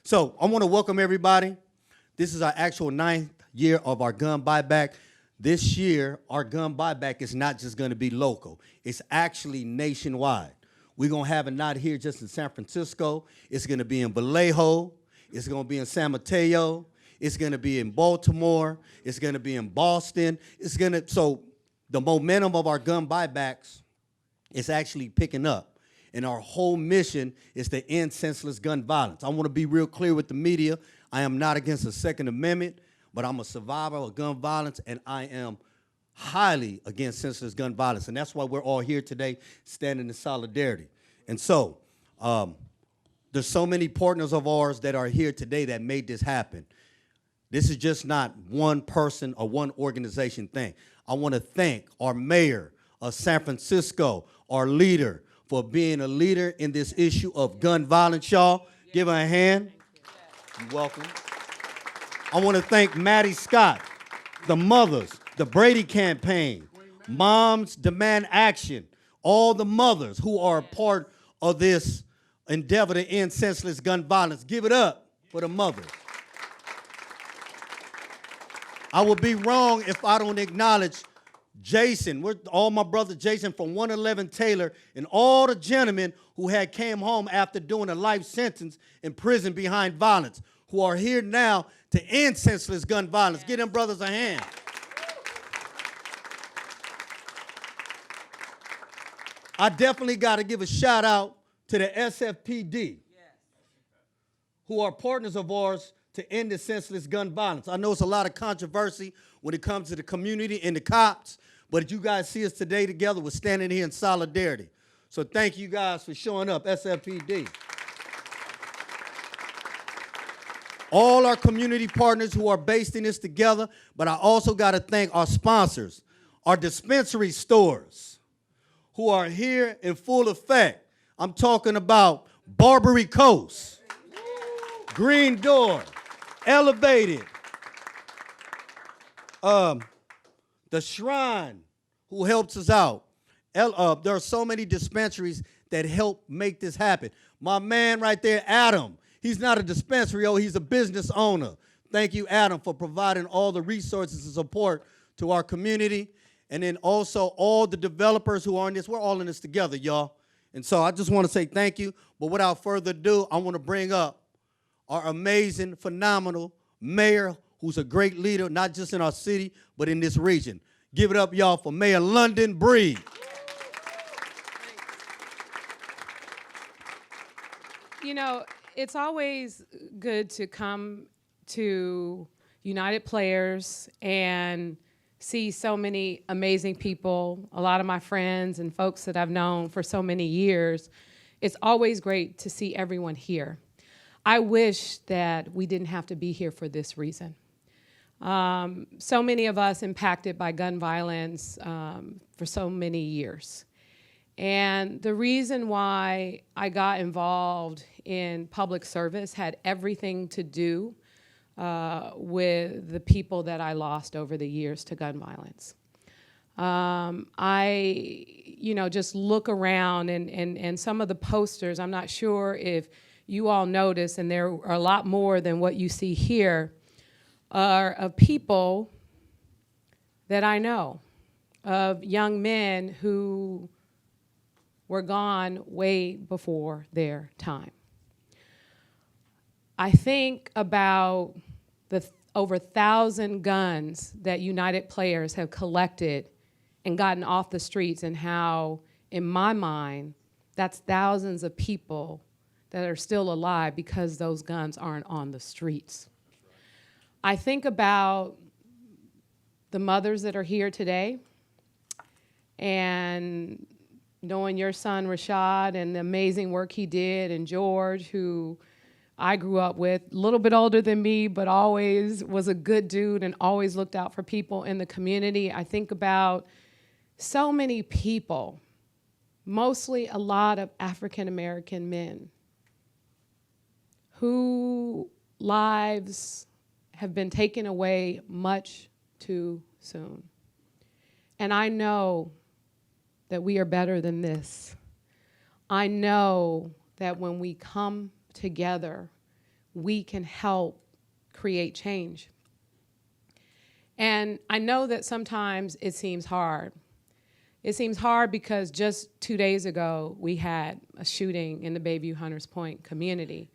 So I want to welcome everybody. This is our actual 9th year of our gun buyback. This year, our gun buyback is not just going to be local. It's actually nationwide. We're going to have it not here just in San Francisco. It's going to be in Vallejo. It's going to be in San Mateo. It's going to be in Baltimore. It's going to be in Boston. So the momentum of our gun buybacks is actually picking up. And our whole mission is to end senseless gun violence. I want to be real clear with the media. I am not against the Second Amendment, but I'm a survivor of gun violence, and I am highly against senseless gun violence. And that's why we're all here today standing in solidarity. And so there's so many partners of ours that are here today that made this happen. This is just not one person or one organization thing. I want to thank our mayor of San Francisco, our leader, for being a leader in this issue of gun violence, y'all. Give her a hand. You're welcome. I want to thank Maddie Scott, the mothers, the Brady campaign, Moms Demand Action, all the mothers who are a part of this endeavor to end senseless gun violence. Give it up for the mothers. I would be wrong if I don't acknowledge Jason, all my brother Jason from 111 Taylor, and all the gentlemen who had came home after doing a life sentence in prison behind violence, who are here now to end senseless gun violence. Give them brothers a hand. I definitely got to give a shout out to the SFPD, who are partners of ours to end the senseless gun violence. I know it's a lot of controversy when it comes to the community and the cops, but you guys see us today together. We're standing here in solidarity. So thank you guys for showing up, SFPD. All our community partners who are based in this together, but I also got to thank our sponsors, our dispensary stores, who are here in full effect. I'm talking about Barbary Coast, Green Door, Elevated, the Shrine, who helps us out. There are so many dispensaries that help make this happen. My man right there, Adam, he's not a dispensary, he's a business owner. Thank you, Adam, for providing all the resources and support to our community. And then also all the developers who are in this. We're all in this together, y'all. And so I just want to say thank you. But without further ado, I want to bring up our amazing, phenomenal mayor, who's a great leader, not just in our city, but in this region. Give it up, y'all, for Mayor London Breed. You know, it's always good to come to United Players and see so many amazing people, a lot of my friends and folks that I've known for so many years. It's always great to see everyone here. I wish that we didn't have to be here for this reason. So many of us impacted by gun violence for so many years. And the reason why I got involved in public service had everything to do with the people that I lost over the years to gun violence. I just look around and some of the posters, I'm not sure if you all notice, and there are a lot more than what you see here, are of people that I know, of young men who were gone way before their time. I think about the over 1,000 guns that United Players have collected and gotten off the streets, and how, in my mind, that's thousands of people that are still alive because those guns aren't on the streets. I think about the mothers that are here today, and knowing your son Rashad and the amazing work he did, and George, who I grew up with, a little bit older than me, but always was a good dude and always looked out for people in the community. I think about so many people, mostly a lot of African-American men, whose lives have been taken away much too soon. And I know that we are better than this. I know that when we come together, we can help create change. And I know that sometimes it seems hard. It seems hard because just 2 days ago, we had a shooting in the Bayview Hunters Point community.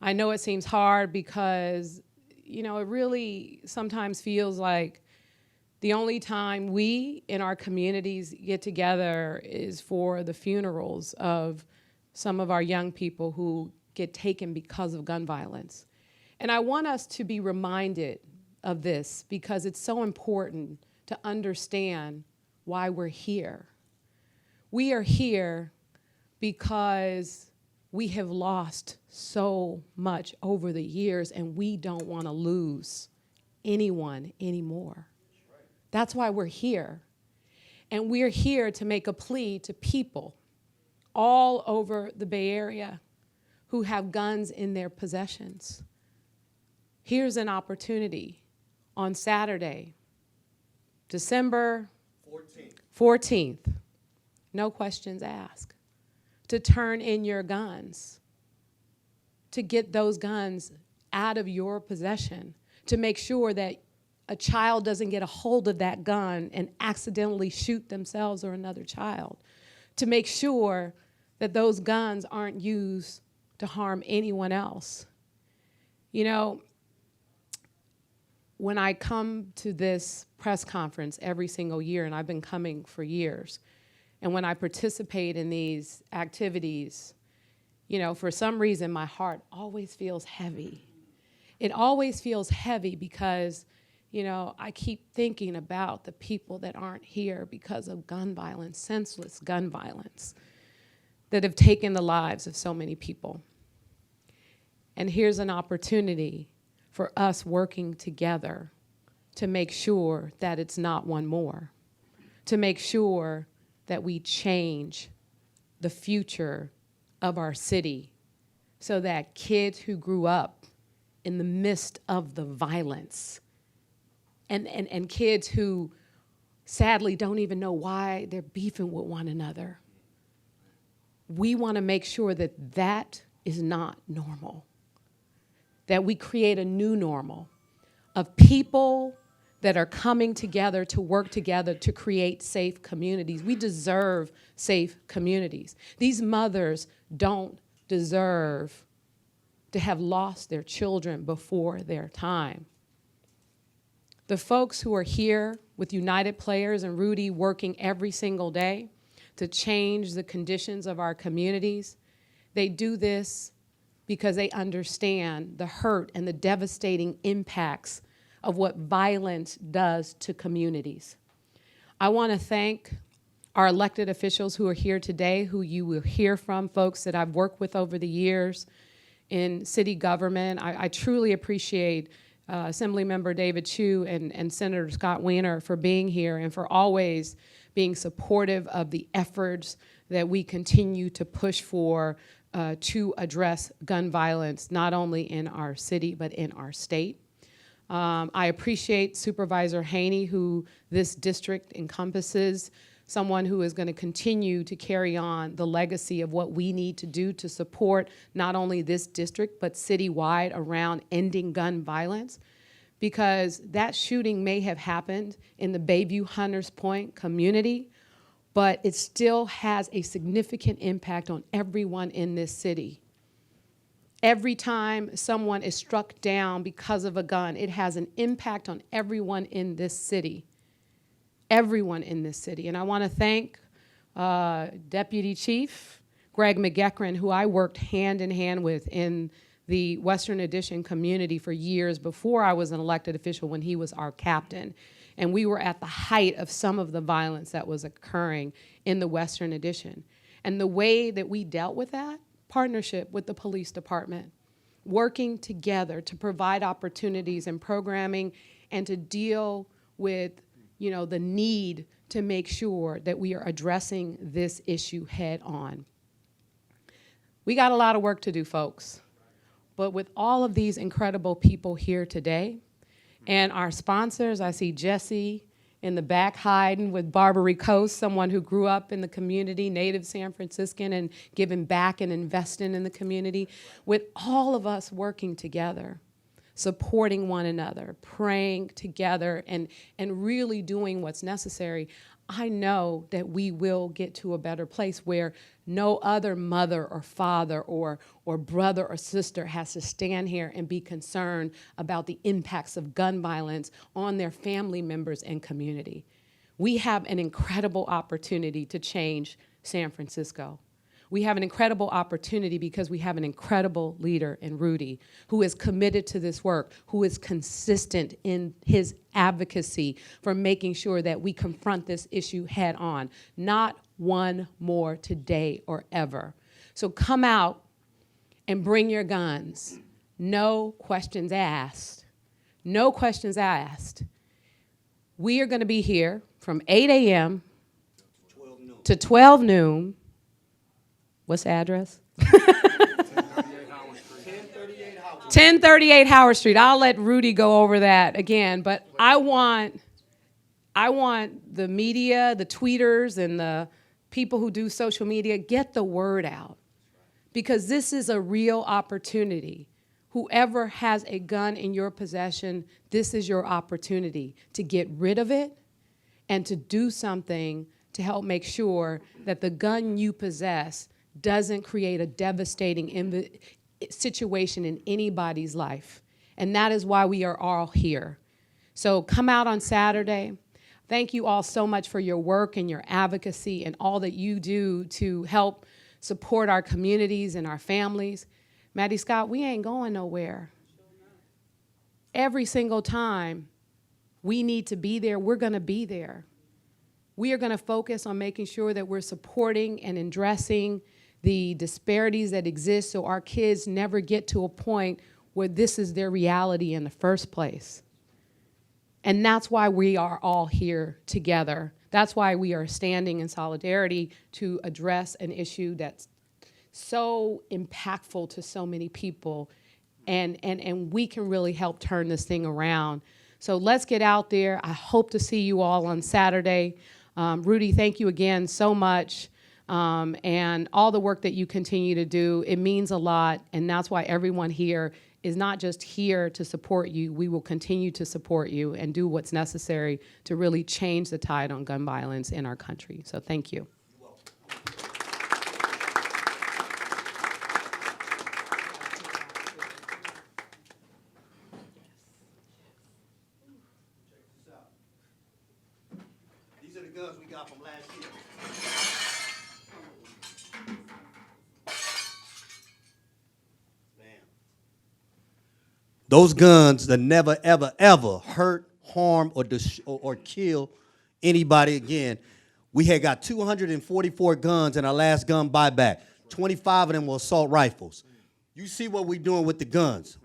I know it seems hard because, you know, it really sometimes feels like the only time we in our communities get together is for the funerals of some of our young people who get taken because of gun violence. And I want us to be reminded of this because it's so important to understand why we're here. We are here because we have lost so much over the years and we don't want to lose anyone anymore. That's why we're here. And we're here to make a plea to people all over the Bay Area who have guns in their possessions. Here's an opportunity on Saturday, December 14th, no questions asked, to turn in your guns, to get those guns out of your possession, to make sure that a child doesn't get a hold of that gun and accidentally shoot themselves or another child, to make sure that those guns aren't used to harm anyone else. You know, when I come to this press conference every single year, and I've been coming for years, and when I participate in these activities, you know, for some reason my heart always feels heavy. It always feels heavy because, you know, I keep thinking about the people that aren't here because of gun violence, senseless gun violence, that have taken the lives of so many people. And here's an opportunity for us working together to make sure that it's not one more, to make sure that we change the future of our city so that kids who grew up in the midst of the violence and kids who sadly don't even know why they're beefing with one another, we want to make sure that that is not normal, that we create a new normal of people that are coming together to work together to create safe communities. We deserve safe communities. These mothers don't deserve to have lost their children before their time. The folks who are here with United Players and Rudy working every single day to change the conditions of our communities, they do this because they understand the hurt and the devastating impacts of what violence does to communities. I want to thank our elected officials who are here today, who you will hear from, folks that I've worked with over the years in city government. I truly appreciate Assemblymember David Chiu and Senator Scott Wiener for being here and for always being supportive of the efforts that we continue to push for to address gun violence, not only in our city, but in our state. I appreciate Supervisor Haney, who this district encompasses, someone who is going to continue to carry on the legacy of what we need to do to support not only this district, but citywide around ending gun violence. Because that shooting may have happened in the Bayview Hunters Point community, but it still has a significant impact on everyone in this city. Every time someone is struck down because of a gun, it has an impact on everyone in this city. Everyone in this city. And I want to thank Deputy Chief Greg McGeckran, who I worked hand in hand with in the Western Addition community for years before I was an elected official, when he was our captain. And we were at the height of some of the violence that was occurring in the Western Addition. And the way that we dealt with that, partnership with the police department, working together to provide opportunities and programming and to deal with, you know, the need to make sure that we are addressing this issue head on. We got a lot of work to do, folks. But with all of these incredible people here today, and our sponsors, I see Jesse in the back hiding with Barbary Coast, someone who grew up in the community, native San Franciscan, and giving back and investing in the community, with all of us working together, supporting one another, praying together, and really doing what's necessary, I know that we will get to a better place where no other mother or father or brother or sister has to stand here and be concerned about the impacts of gun violence on their family members and community. We have an incredible opportunity to change San Francisco. We have an incredible opportunity because we have an incredible leader in Rudy who is committed to this work, who is consistent in his advocacy for making sure that we confront this issue head on, not one more today or ever. So come out and bring your guns. No questions asked. No questions asked. We are going to be here from 8 a.m. to 12 noon. What's the address? 1038 Howard Street. I'll let Rudy go over that again, but I want the media, the tweeters, and the people who do social media, get the word out, because this is a real opportunity. Whoever has a gun in your possession, this is your opportunity to get rid of it and to do something to help make sure that the gun you possess doesn't create a devastating situation in anybody's life. And that is why we are all here. So come out on Saturday. Thank you all so much for your work and your advocacy and all that you do to help support our communities and our families. Maddie Scott, we ain't going nowhere. Every single time we need to be there, we're gonna be there. We are gonna focus on making sure that we're supporting and addressing the disparities that exist so our kids never get to a point where this is their reality in the first place. And that's why we are all here together. That's why we are standing in solidarity to address an issue that's so impactful to so many people, and we can really help turn this thing around. So let's get out there. I hope to see you all on Saturday. Rudy, thank you again so much. And all the work that you continue to do, it means a lot, and that's why everyone here is not just here to support you. We will continue to support you and do what's necessary to really change the tide on gun violence in our country. So thank you. These are the guns we got from last year. Those guns that never, ever, ever hurt, harm, or kill anybody again. We had got 244 guns in our last gun buyback. 25 of them were assault rifles. You see what we're doing with the guns.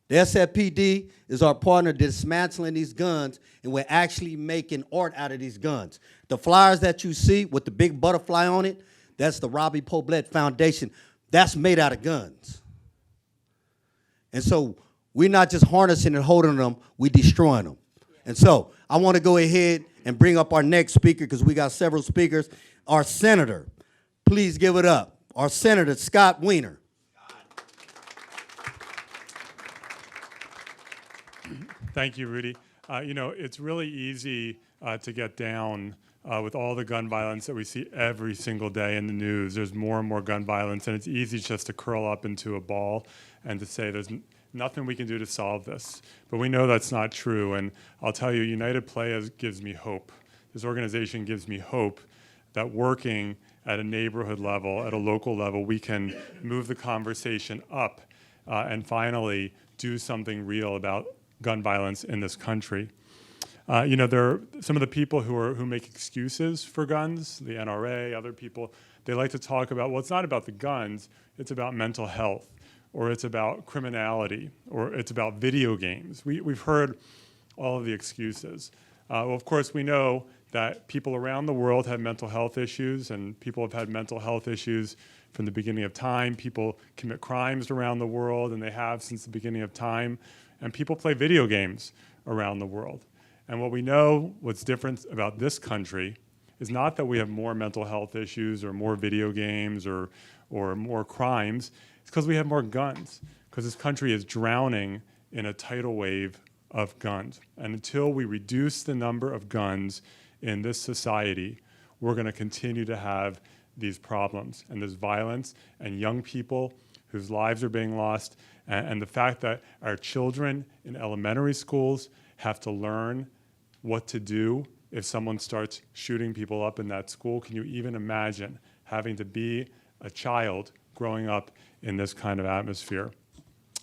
The SFPD is our partner dismantling these guns, and we're actually making art out of these guns. The flyers that you see with the big butterfly on it, that's the Robbie Poblet Foundation. That's made out of guns. And so we're not just harnessing and holding them, we're destroying them. And so I want to go ahead and bring up our next speaker, because we got several speakers. Our senator, please give it up. Our Senator, Scott Wiener. Thank you, Rudy. You know, it's really easy to get down with all the gun violence that we see every single day in the news. There's more and more gun violence, and it's easy just to curl up into a ball and to say there's nothing we can do to solve this. But we know that's not true, and I'll tell you, United Playaz gives me hope. This organization gives me hope that working at a neighborhood level, at a local level, we can move the conversation up and finally do something real about gun violence in this country. You know, there are some of the people who make excuses for guns, the NRA, other people, they like to talk about, well, it's not about the guns, it's about mental health, or it's about criminality, or it's about video games. We've heard all of the excuses. Well, of course, we know that people around the world have mental health issues, and people have had mental health issues from the beginning of time. People commit crimes around the world, and they have since the beginning of time. And people play video games around the world. And what we know, what's different about this country, is not that we have more mental health issues or more video games or more crimes. It's because we have more guns, because this country is drowning in a tidal wave of guns. And until we reduce the number of guns in this society, we're going to continue to have these problems and this violence and young people whose lives are being lost, and the fact that our children in elementary schools have to learn what to do if someone starts shooting people up in that school. Can you even imagine having to be a child growing up in this kind of atmosphere?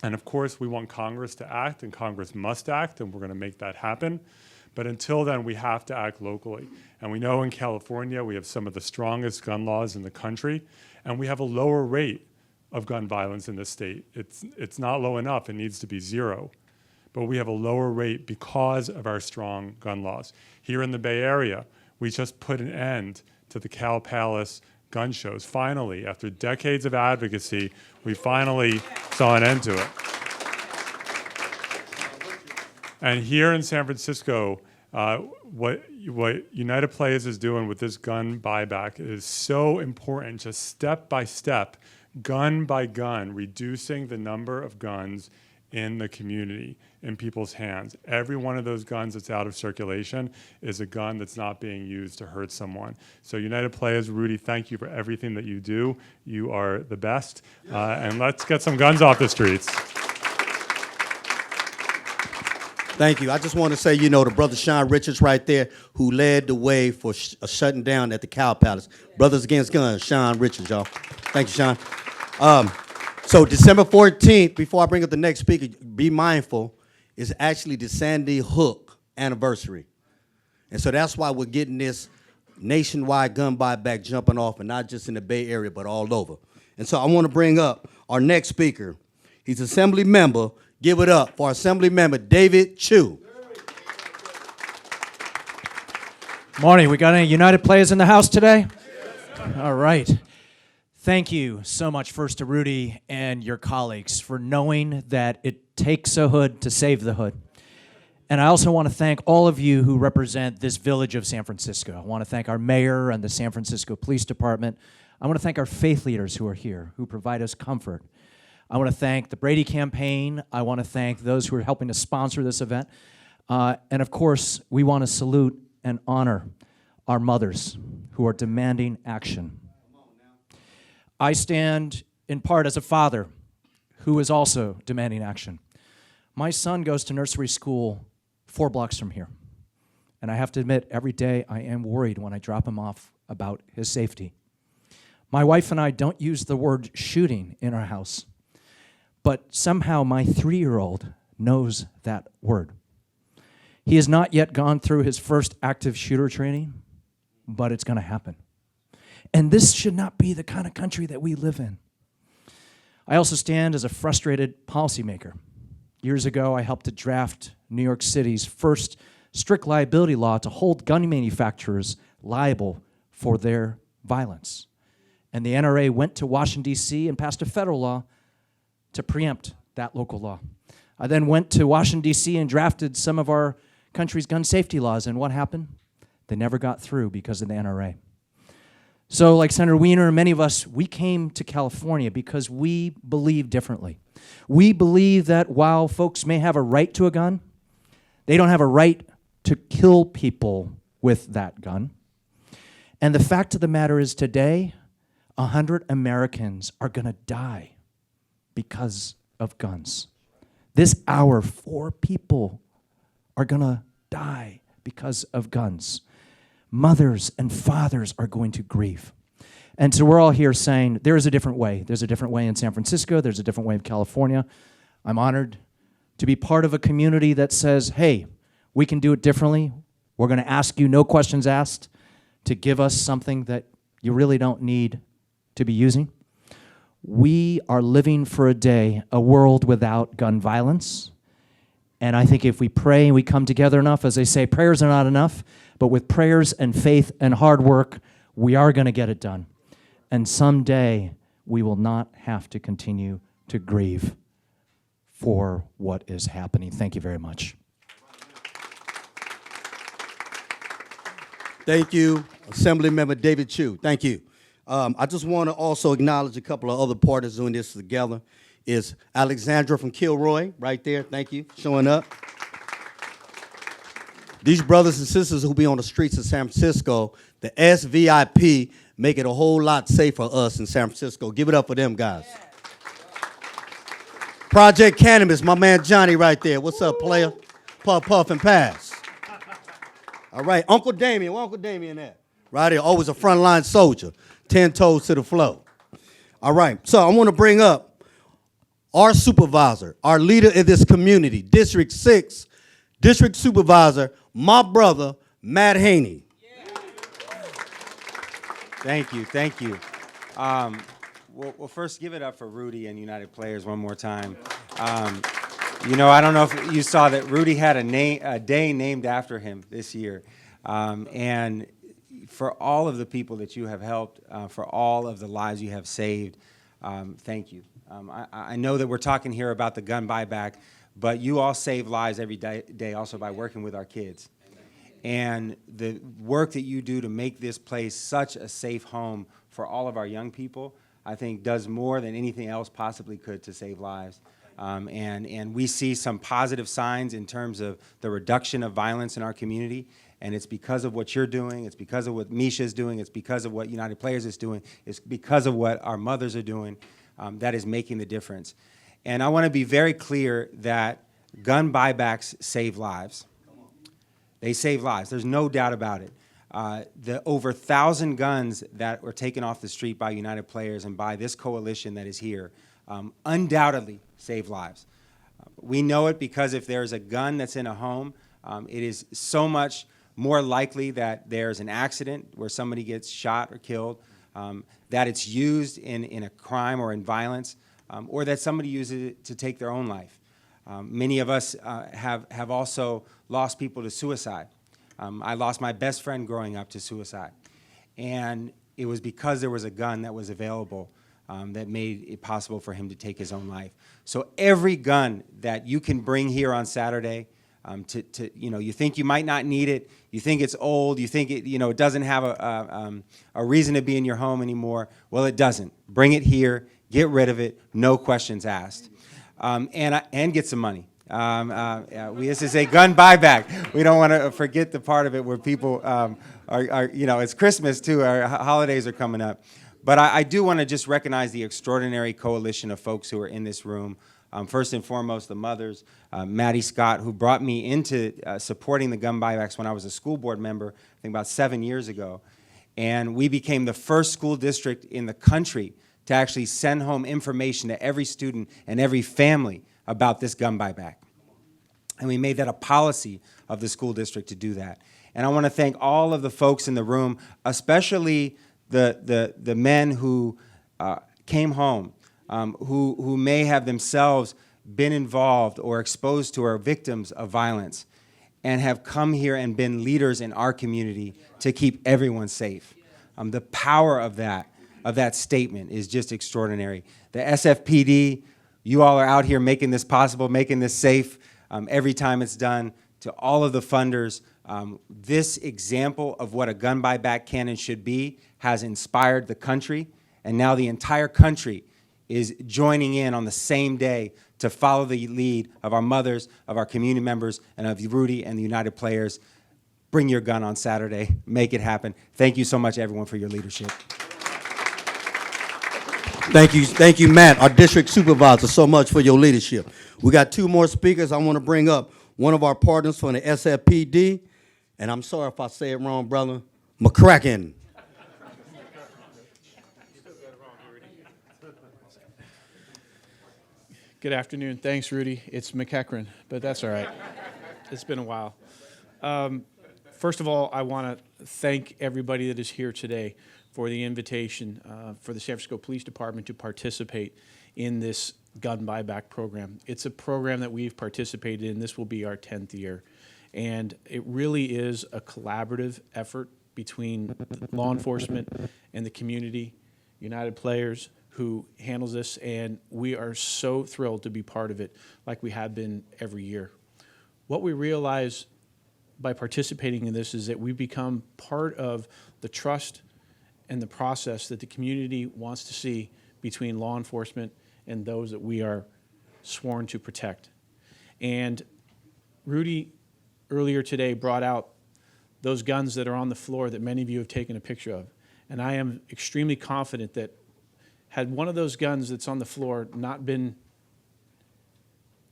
And of course, we want Congress to act, and Congress must act, and we're going to make that happen. But until then, we have to act locally. And we know in California, we have some of the strongest gun laws in the country, and we have a lower rate of gun violence in this state. It's not low enough, it needs to be 0. But we have a lower rate because of our strong gun laws. Here in the Bay Area, we just put an end to the Cow Palace gun shows. Finally, after decades of advocacy, we finally saw an end to it. And here in San Francisco, what United Playaz is doing with this gun buyback is so important, just step by step, gun by gun, reducing the number of guns in the community, in people's hands. Every one of those guns that's out of circulation is a gun that's not being used to hurt someone. So United Playaz, Rudy, thank you for everything that you do. You are the best. And let's get some guns off the streets. Thank you. I just want to say, the brother Sean Richards right there, who led the way for shutting down at the Cow Palace. Brothers Against Guns, Sean Richards, y'all. Thank you, Sean. So December 14th, before I bring up the next speaker, be mindful, is actually the Sandy Hook anniversary. And so that's why we're getting this nationwide gun buyback jumping off, and not just in the Bay Area, but all over. And so I want to bring up our next speaker. He's Assembly member. Give it up for Assemblymember David Chiu. Morning. We got any United Playaz in the house today? All right. Thank you so much first to Rudy and your colleagues for knowing that it takes a hood to save the hood. And I also want to thank all of you who represent this village of San Francisco. I want to thank our mayor and the San Francisco Police Department. I want to thank our faith leaders who are here, who provide us comfort. I want to thank the Brady campaign. I want to thank those who are helping to sponsor this event. And of course, we want to salute and honor our mothers who are demanding action. I stand in part as a father who is also demanding action. My son goes to nursery school 4 blocks from here. And I have to admit, every day I am worried when I drop him off about his safety. My wife and I don't use the word shooting in our house, but somehow my 3-year-old knows that word. He has not yet gone through his first active shooter training, but it's going to happen. And this should not be the kind of country that we live in. I also stand as a frustrated policymaker. Years ago, I helped to draft New York City's first strict liability law to hold gun manufacturers liable for their violence. And the NRA went to Washington, D.C. and passed a federal law to preempt that local law. I then went to Washington, D.C. and drafted some of our country's gun safety laws, and what happened? They never got through because of the NRA. So like Senator Wiener and many of us, we came to California because we believe differently. We believe that while folks may have a right to a gun, they don't have a right to kill people with that gun. And the fact of the matter is today, 100 Americans are going to die because of guns. This hour, 4 people are going to die because of guns. Mothers and fathers are going to grieve. And so we're all here saying there is a different way. There's a different way in San Francisco. There's a different way in California. I'm honored to be part of a community that says, hey, we can do it differently. We're going to ask you, no questions asked, to give us something that you really don't need to be using. We are living for a day, a world without gun violence. And I think if we pray and we come together enough, as they say, prayers are not enough, but with prayers and faith and hard work, we are going to get it done. And someday, we will not have to continue to grieve for what is happening. Thank you very much. Thank you, Assemblymember David Chiu. Thank you. I just want to also acknowledge a couple of other partners doing this together. Is Alexandra from Kilroy, right there. Thank you, showing up. These brothers and sisters who be on the streets of San Francisco, the SVIP, make it a whole lot safer for us in San Francisco. Give it up for them guys. Yeah. Project Cannabis, my man Johnny right there. What's up, player? Puff, puff, and pass. All right, Uncle Damien, where Uncle Damien at? Right here, always a frontline soldier, 10 toes to the flow. All right, so I want to bring up our supervisor, our leader in this community, District 6, District Supervisor, my brother, Matt Haney. Yeah. Thank you, thank you. We'll first give it up for Rudy and United Players one more time. You know, I don't know if you saw that Rudy had a day named after him this year. And for all of the people that you have helped, for all of the lives you have saved, thank you. I know that we're talking here about the gun buyback, but you all save lives every day also by working with our kids. And the work that you do to make this place such a safe home for all of our young people, I think does more than anything else possibly could to save lives. And we see some positive signs in terms of the reduction of violence in our community, and it's because of what you're doing, it's because of what Misha's doing, it's because of what United Players is doing, it's because of what our mothers are doing that is making the difference. And I want to be very clear that gun buybacks save lives. They save lives. There's no doubt about it. The over 1,000 guns that were taken off the street by United Players and by this coalition that is here undoubtedly save lives. We know it because if there's a gun that's in a home, it is so much more likely that there's an accident where somebody gets shot or killed, that it's used in a crime or in violence, or that somebody uses it to take their own life. Many of us have also lost people to suicide. I lost my best friend growing up to suicide. And it was because there was a gun that was available that made it possible for him to take his own life. So every gun that you can bring here on Saturday, you think you might not need it, you think it's old, you think it doesn't have a reason to be in your home anymore. Well, it doesn't. Bring it here, get rid of it, no questions asked, and get some money. This is a gun buyback. We don't want to forget the part of it where people it's Christmas too, our holidays are coming up. But I do want to just recognize the extraordinary coalition of folks who are in this room. First and foremost, the mothers, Maddie Scott, who brought me into supporting the gun buybacks when I was a school board member, I think about 7 years ago. And we became the first school district in the country to actually send home information to every student and every family about this gun buyback. And we made that a policy of the school district to do that. And I want to thank all of the folks in the room, especially the men who came home, who may have themselves been involved or exposed to or victims of violence and have come here and been leaders in our community to keep everyone safe. The power of that statement is just extraordinary. The SFPD, you all are out here making this possible, making this safe every time it's done. To all of the funders, this example of what a gun buyback can and should be has inspired the country, and now the entire country is joining in on the same day to follow the lead of our mothers, of our community members, and of Rudy and the United Players. Bring your gun on Saturday. Make it happen. Thank you so much, everyone, for your leadership. Thank you, Matt, our district supervisor, so much for your leadership. We got two more speakers. I want to bring up one of our partners from the SFPD, and I'm sorry if I say it wrong, brother, McCracken. Good afternoon. Thanks, Rudy. It's McEachran, but that's all right. It's been a while. First of all, I want to thank everybody that is here today for the invitation for the San Francisco Police Department to participate in this gun buyback program. It's a program that we've participated in. This will be our 10th year. And it really is a collaborative effort between law enforcement and the community, United Players, who handles this, and we are so thrilled to be part of it like we have been every year. What we realize by participating in this is that we become part of the trust and the process that the community wants to see between law enforcement and those that we are sworn to protect. And Rudy earlier today brought out those guns that are on the floor that many of you have taken a picture of. And I am extremely confident that had one of those guns that's on the floor not been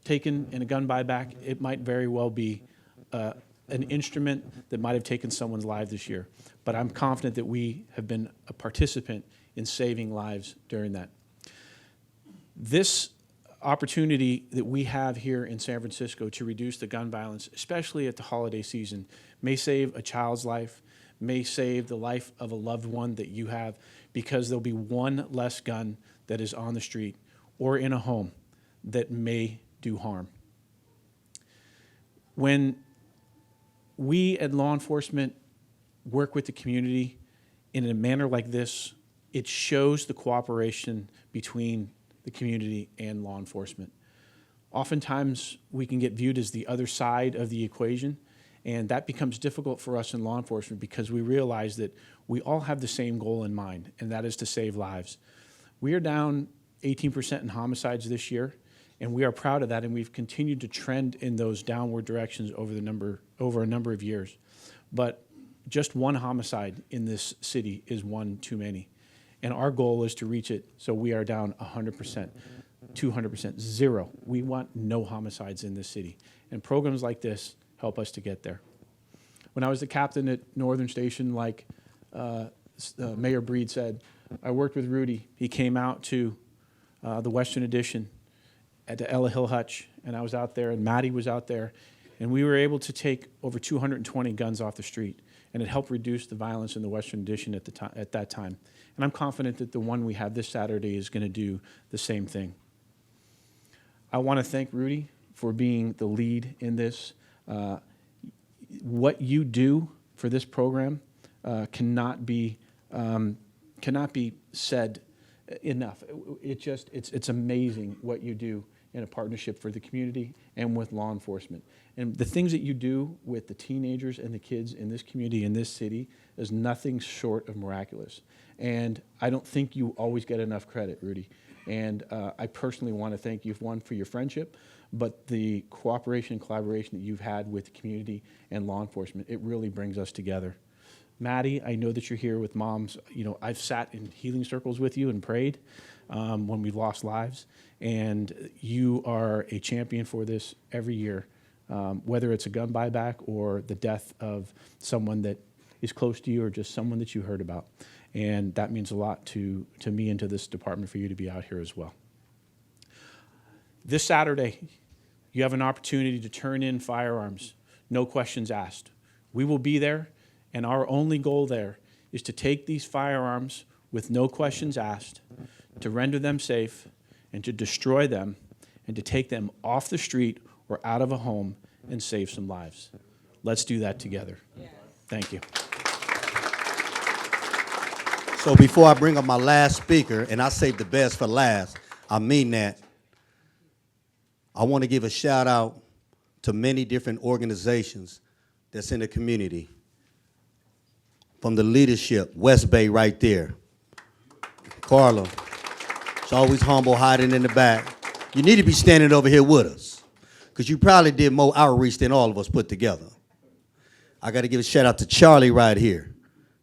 taken in a gun buyback, it might very well be an instrument that might have taken someone's life this year. But I'm confident that we have been a participant in saving lives during that. This opportunity that we have here in San Francisco to reduce the gun violence, especially at the holiday season, may save a child's life, may save the life of a loved one that you have, because there'll be one less gun that is on the street or in a home that may do harm. When we at law enforcement work with the community in a manner like this, it shows the cooperation between the community and law enforcement. Oftentimes, we can get viewed as the other side of the equation, and that becomes difficult for us in law enforcement because we realize that we all have the same goal in mind, and that is to save lives. We are down 18% in homicides this year, and we are proud of that, and we've continued to trend in those downward directions over a number of years. But just one homicide in this city is one too many. And our goal is to reach it so we are down 100%, 200%, zero. We want no homicides in this city. And programs like this help us to get there. When I was the captain at Northern Station, like Mayor Breed said, I worked with Rudy. He came out to the Western Addition at the Ella Hill Hutch, and I was out there, and Maddie was out there, and we were able to take over 220 guns off the street, and it helped reduce the violence in the Western Addition at that time. And I'm confident that the one we have this Saturday is going to do the same thing. I want to thank Rudy for being the lead in this. What you do for this program cannot be said enough. It's amazing what you do in a partnership for the community and with law enforcement. And the things that you do with the teenagers and the kids in this community, in this city, is nothing short of miraculous. And I don't think you always get enough credit, Rudy. And I personally want to thank you, one, for your friendship, but the cooperation and collaboration that you've had with the community and law enforcement, it really brings us together. Maddie, I know that you're here with moms. You know, I've sat in healing circles with you and prayed when we've lost lives, and you are a champion for this every year, whether it's a gun buyback or the death of someone that is close to you or just someone that you heard about. And that means a lot to me and to this department for you to be out here as well. This Saturday, you have an opportunity to turn in firearms, no questions asked. We will be there, and our only goal there is to take these firearms with no questions asked, to render them safe, and to destroy them, and to take them off the street or out of a home and save some lives. Let's do that together. Yes. Thank you. So before I bring up my last speaker, and I saved the best for last, I mean that, I want to give a shout out to many different organizations that's in the community. From the leadership, West Bay right there. Carla, she's always humble, hiding in the back. You need to be standing over here with us, because you probably did more outreach than all of us put together. I got to give a shout out to Charlie right here.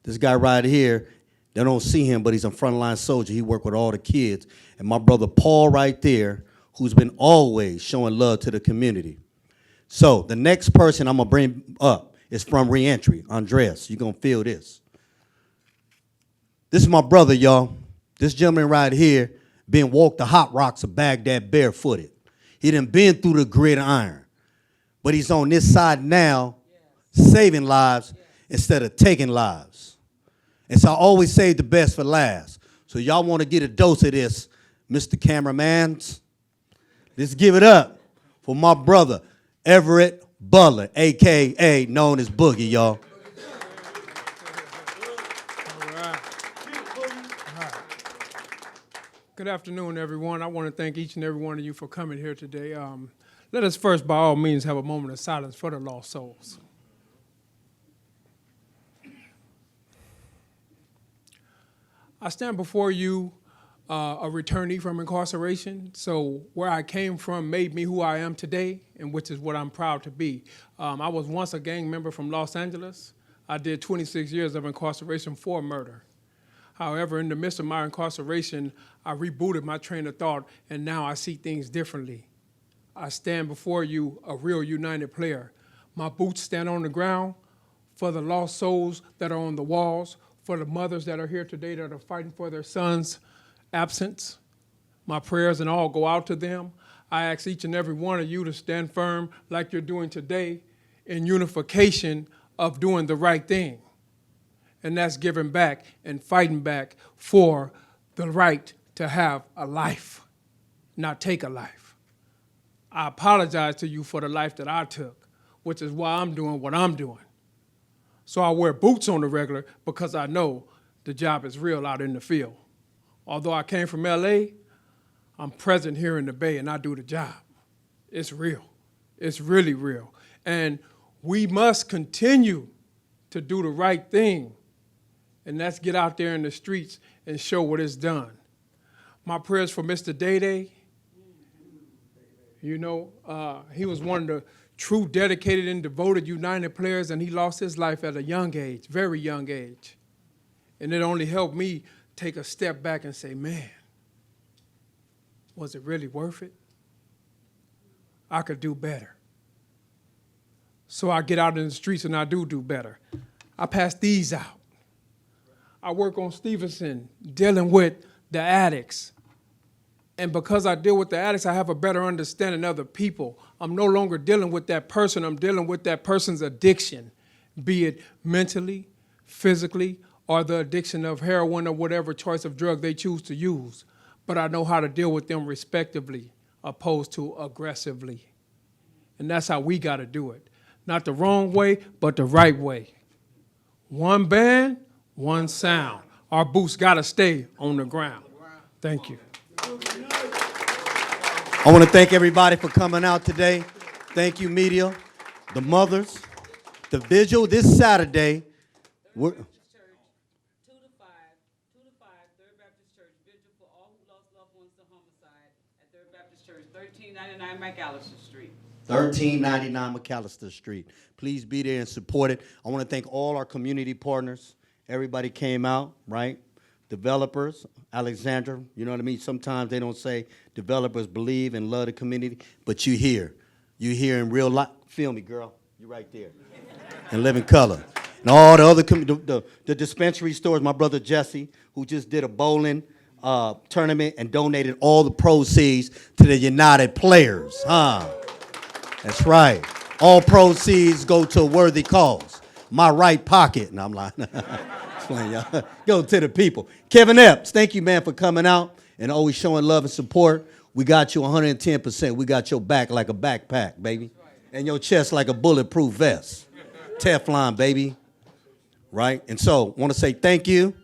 This guy right here, they don't see him, but he's a frontline soldier. He worked with all the kids. And my brother Paul right there, who's been always showing love to the community. So the next person I'm going to bring up is from Reentry, Andres. You're going to feel this. This is my brother, y'all. This gentleman right here been walked the hot rocks of Baghdad barefooted. He done been through the gridiron. But he's on this side now, saving lives instead of taking lives. And so I always save the best for last. So y'all want to get a dose of this, Mr. Cameramans? Let's give it up for my brother, Everett Butler, a.k.a. known as Boogie, y'all. All right. Good afternoon, everyone. I want to thank each and every one of you for coming here today. Let us first, by all means, have a moment of silence for the lost souls. I stand before you, a returnee from incarceration. So where I came from made me who I am today, and which is what I'm proud to be. I was once a gang member from Los Angeles. I did 26 years of incarceration for murder. However, in the midst of my incarceration, I rebooted my train of thought, and now I see things differently. I stand before you a real united player. My boots stand on the ground for the lost souls that are on the walls, for the mothers that are here today that are fighting for their sons' absence. My prayers and all go out to them. I ask each and every one of you to stand firm like you're doing today in unification of doing the right thing. And that's giving back and fighting back for the right to have a life, not take a life. I apologize to you for the life that I took, which is why I'm doing what I'm doing. So I wear boots on the regular because I know the job is real out in the field. Although I came from LA, I'm present here in the Bay and I do the job. It's real. It's really real. And we must continue to do the right thing. And that's get out there in the streets and show what it's done. My prayers for Mr. Day-Day. You know, he was one of the true dedicated and devoted United players, and he lost his life at a young age, very young age. And it only helped me take a step back and say, man, was it really worth it? I could do better. So I get out in the streets and I do better. I pass these out. I work on Stevenson, dealing with the addicts. And because I deal with the addicts, I have a better understanding of the people. I'm no longer dealing with that person. I'm dealing with that person's addiction, be it mentally, physically, or the addiction of heroin or whatever choice of drug they choose to use. But I know how to deal with them respectively, opposed to aggressively. And that's how we got to do it. Not the wrong way, but the right way. One band, one sound. Our boots got to stay on the ground. Thank you. I want to thank everybody for coming out today. Thank you, media, the mothers, the vigil this Saturday. We're, 2 to 5, 3rd Baptist Church, vigil for all who lost loved ones to homicide at 3rd Baptist Church, 1399 McAllister Street. 1399 McAllister Street. Please be there and support it. I want to thank all our community partners. Everybody came out, right? Developers, Alexandra, you know what I mean? Sometimes they don't say developers believe and love the community, but you hear. You hear in real life. Feel me, girl. You right there. In living color. And all the other, the dispensary stores, my brother Jesse, who just did a bowling tournament and donated all the proceeds to the United Players, huh? That's right. All proceeds go to a worthy cause. My right pocket. And I'm like, y'all. Go to the people. Kevin Epps, thank you, man, for coming out and always showing love and support. We got you 110%. We got your back like a backpack, baby. And your chest like a bulletproof vest. Teflon, baby. Right? And so, want to say thank you.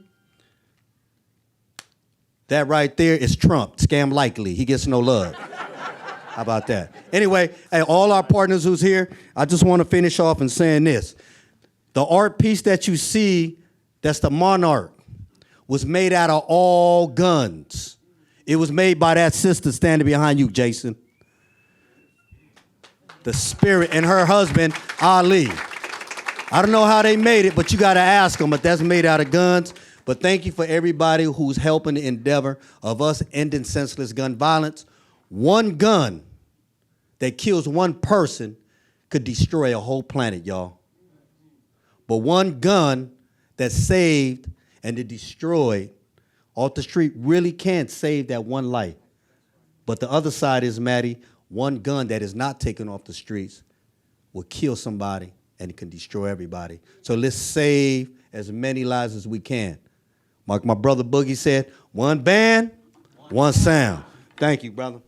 That right there is Trump. Scam likely. He gets no love. How about that? Anyway, hey, all our partners who's here, I just want to finish off in saying this. The art piece that you see, that's the Monarch, was made out of all guns. It was made by that sister standing behind you, Jason. The Spirit and her husband, Ali. I don't know how they made it, but you got to ask them, but that's made out of guns. But thank you for everybody who's helping the endeavor of us ending senseless gun violence. One gun that kills one person could destroy a whole planet, y'all. But one gun that saved and that destroyed off the street really can't save that one life. But the other side is, Maddie, one gun that is not taken off the streets will kill somebody and it can destroy everybody. So let's save as many lives as we can. Like my brother Boogie said, one band, one sound. Thank you, brother.